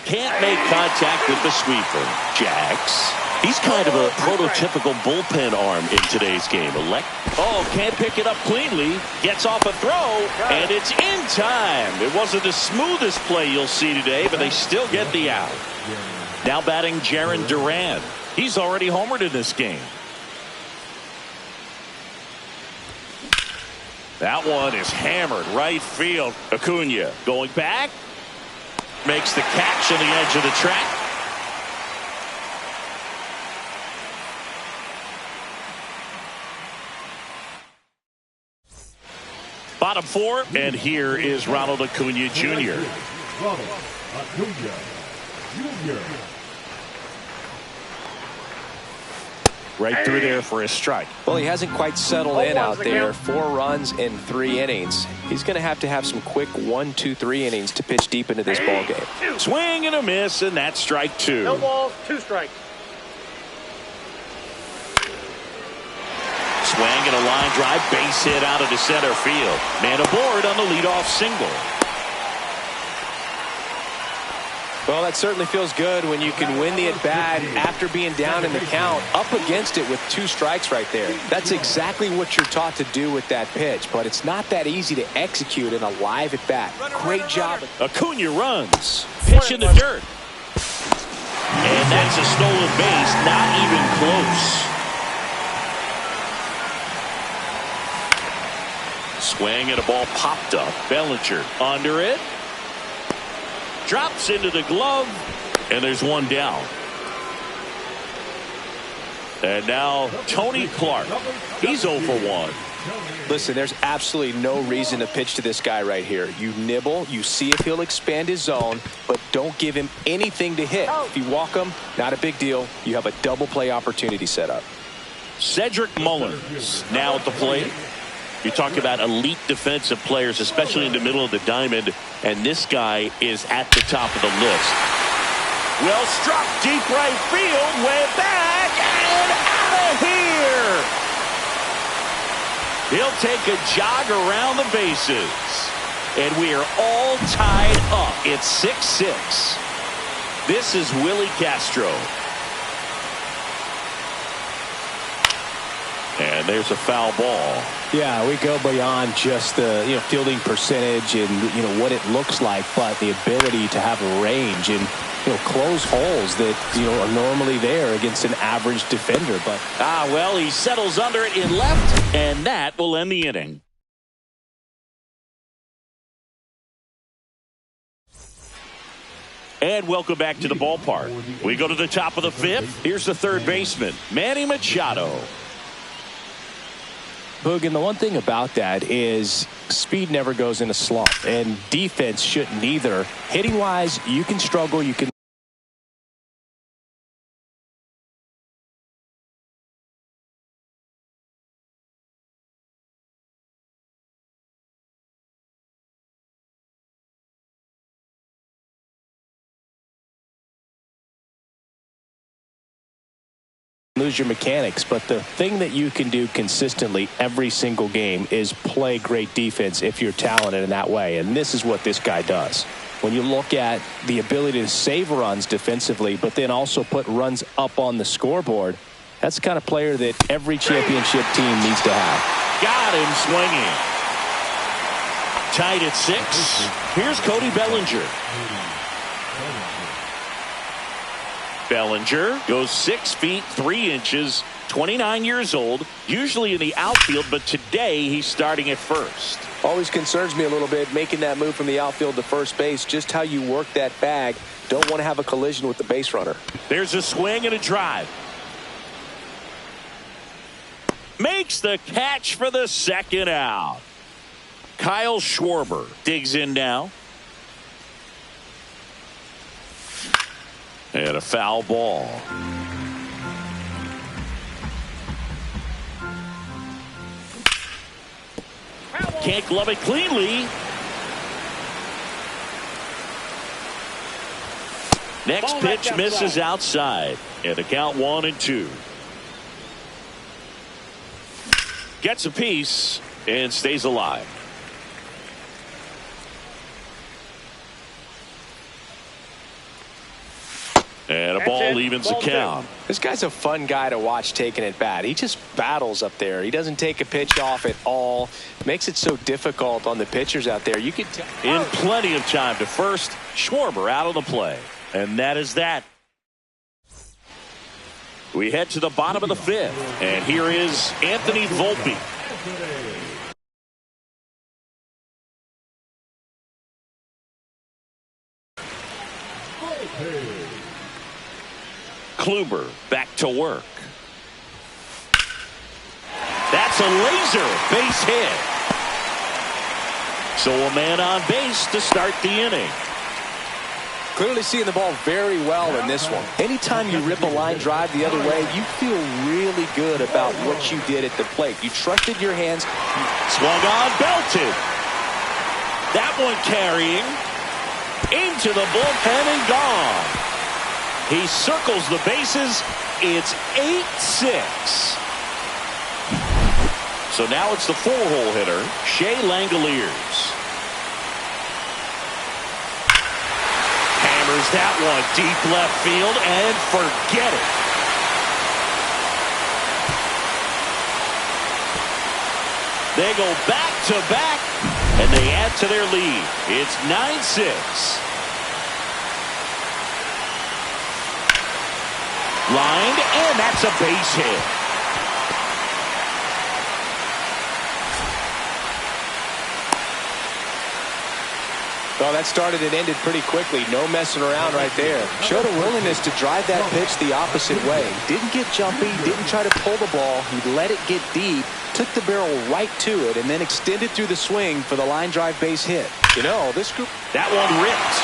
Can't make contact with the sweeper. Jax. He's kind of a prototypical bullpen arm in today's game. Can't pick it up cleanly. Gets off a throw, and it's in time. It wasn't the smoothest play you'll see today, but they still get the out. Now batting Jarren Duran. He's already homered in this game. That one is hammered right field. Acuna going back. Makes the catch on the edge of the track. Bottom four, and here is Ronald Acuna Jr. Ronald Acuna Jr. Right through there for a strike. Well, he hasn't quite settled in out there. 4 runs in 3 innings. He's going to have some quick 1, 2, 3 innings to pitch deep into this ball game. Swing and a miss, and that's strike 2. No balls, 2 strikes. Swing and a line drive, base hit out of the center field. Man aboard on the leadoff single. Well, that certainly feels good when you can win the at-bat after being down in the count, up against it with 2 strikes right there. That's exactly what you're taught to do with that pitch, but it's not that easy to execute in a live at-bat. Great job. Acuna runs. Pitch in the dirt. And that's a stolen base, not even close. Swing and a ball popped up. Bellinger under it. Drops into the glove, and there's one down. And now Tony Clark. He's 0 for 1. Listen, there's absolutely no reason to pitch to this guy right here. You nibble, you see if he'll expand his zone, but don't give him anything to hit. If you walk him, not a big deal. You have a double play opportunity set up. Cedric Mullins now at the plate. You talk about elite defensive players, especially in the middle of the diamond, and this guy is at the top of the list. Well struck, deep right field, way back, and out of here! He'll take a jog around the bases, and we are all tied up. It's 6-6. This is Willie Castro. And there's a foul ball. Yeah, we go beyond just the fielding percentage and what it looks like, but the ability to have a range and close holes that are normally there against an average defender. But well, he settles under it in left, and that will end the inning. And welcome back to the ballpark. We go to the top of the 5th. Here's the third baseman, Manny Machado. Boog, and the one thing about that is speed never goes in a slump, and defense shouldn't either. Hitting wise, you can struggle, you can lose your mechanics, but the thing that you can do consistently every single game is play great defense if you're talented in that way, and this is what this guy does. When you look at the ability to save runs defensively, but then also put runs up on the scoreboard, that's the kind of player that every championship team needs to have. Got him swinging. Tied at 6. Here's Cody Bellinger. Bellinger goes 6 feet 3 inches, 29 years old, usually in the outfield, but today he's starting at first. Always concerns me a little bit making that move from the outfield to first base, just how you work that bag. Don't want to have a collision with the base runner. There's a swing and a drive. Makes the catch for the second out. Kyle Schwarber digs in now. And a foul ball. Can't glove it cleanly. Next pitch misses outside. And the count 1-2. Gets a piece and stays alive. And a ball evens the count. This guy's a fun guy to watch taking at bat. He just battles up there. He doesn't take a pitch off at all. Makes it so difficult on the pitchers out there. You can tell. In plenty of time to first. Schwarber out of the play. And that is that. We head to the bottom of the fifth. And here is Anthony Volpe. Kluber back to work. That's a laser base hit. So a man on base to start the inning. Clearly seeing the ball very well in this one. Anytime you rip a line drive the other way, you feel really good about what you did at the plate. You trusted your hands. Swung on, belted. That one carrying into the bullpen and gone. He circles the bases. It's 8-6. So now it's the four-hole hitter, Shea Langoliers. Hammers that one deep left field and forget it. They go back to back and they add to their lead. It's 9-6. Lined, and that's a base hit. Well, that started and ended pretty quickly. No messing around right there. Showed a willingness to drive that pitch the opposite way. Didn't get jumpy, didn't try to pull the ball. He let it get deep, took the barrel right to it, and then extended through the swing for the line drive base hit. You know, this group... That one ripped.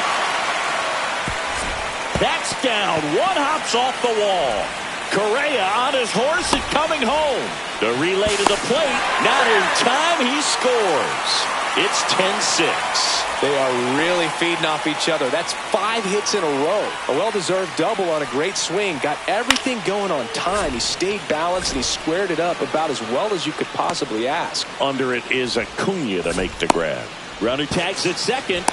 That's down. One hops off the wall. Correa on his horse and coming home. The relay to the plate. Not in time. He scores. It's 10-6. They are really feeding off each other. That's 5 hits in a row. A well-deserved double on a great swing. Got everything going on time. He stayed balanced and he squared it up about as well as you could possibly ask. Under it is Acuna to make the grab. Runner tags at second.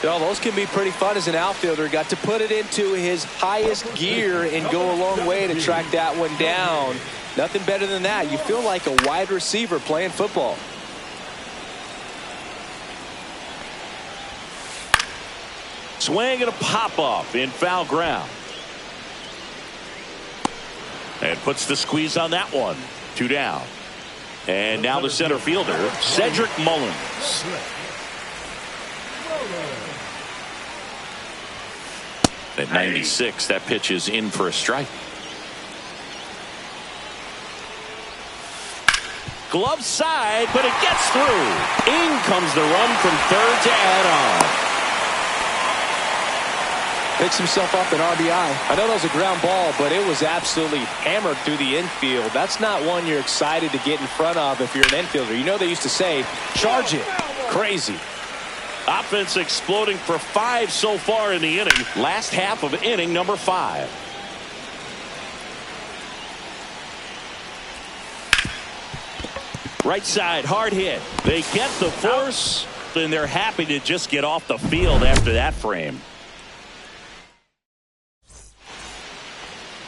You know, those can be pretty fun as an outfielder. Got to put it into his highest gear and go a long way to track that one down. Nothing better than that. You feel like a wide receiver playing football. Swing and a pop-off in foul ground. And puts the squeeze on that one. 2 down. And now the center fielder, Cedric Mullins. At 96, that pitch is in for a strike. Glove side, but it gets through. In comes the run from third to add on. Picks himself up an RBI. I know that was a ground ball, but it was absolutely hammered through the infield. That's not one you're excited to get in front of if you're an infielder. You know they used to say, charge it. Crazy. Offense exploding for 5 so far in the inning. Last half of inning number 5. Right side, hard hit. They get the force, and they're happy to just get off the field after that frame.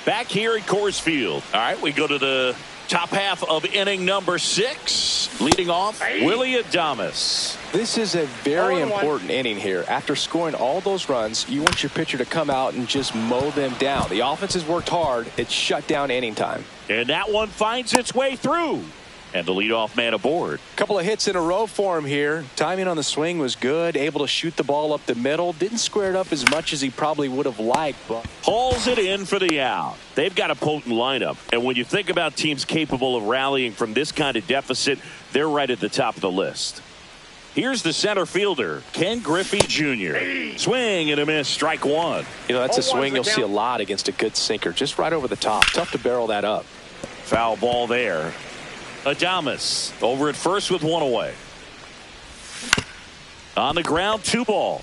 Back here at Coors Field. All right, we go to the top half of inning number 6. Leading off, Willy Adames. This is a very important inning here. After scoring all those runs, you want your pitcher to come out and just mow them down. The offense has worked hard. It's shut down inning time. And that one finds its way through. And the leadoff man aboard. Couple of hits in a row for him here. Timing on the swing was good. Able to shoot the ball up the middle. Didn't square it up as much as he probably would have liked. But hauls it in for the out. They've got a potent lineup. And when you think about teams capable of rallying from this kind of deficit, they're right at the top of the list. Here's the center fielder, Ken Griffey Jr. Swing and a miss, strike 1. You know, that's a swing you'll see a lot against a good sinker. Just right over the top. Tough to barrel that up. Foul ball there. Adames over at first with 1 away. On the ground, 2 ball.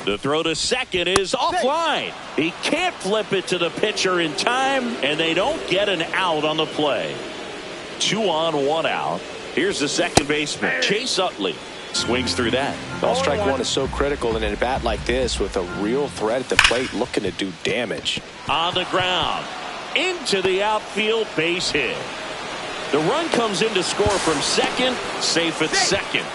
The throw to second is offline. He can't flip it to the pitcher in time, and they don't get an out on the play. 2 on, 1 out. Here's the second baseman, Chase Utley. Swings through that. Well, strike one is so critical in a bat like this with a real threat at the plate looking to do damage. On the ground. Into the outfield, base hit. The run comes in to score from second. Safe at second.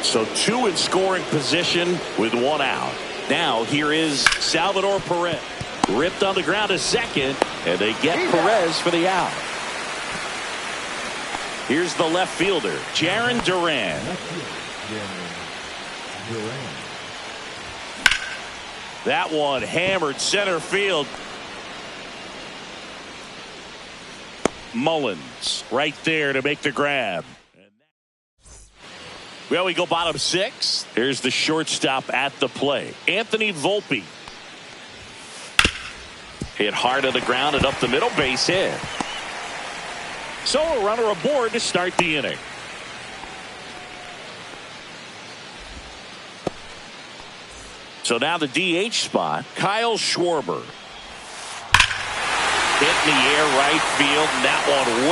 So two in scoring position with one out. Now here is Salvador Perez. Ripped on the ground to second, and they get Perez for the out. Here's the left fielder, Jarren Duran. That one hammered center field. Mullins right there to make the grab. Well, we go bottom six. Here's the shortstop at the play, Anthony Volpe. Hit hard on the ground and up the middle, base hit. So a runner aboard to start the inning. So now the DH spot, Kyle Schwarber. Hit in the air right field, and that one way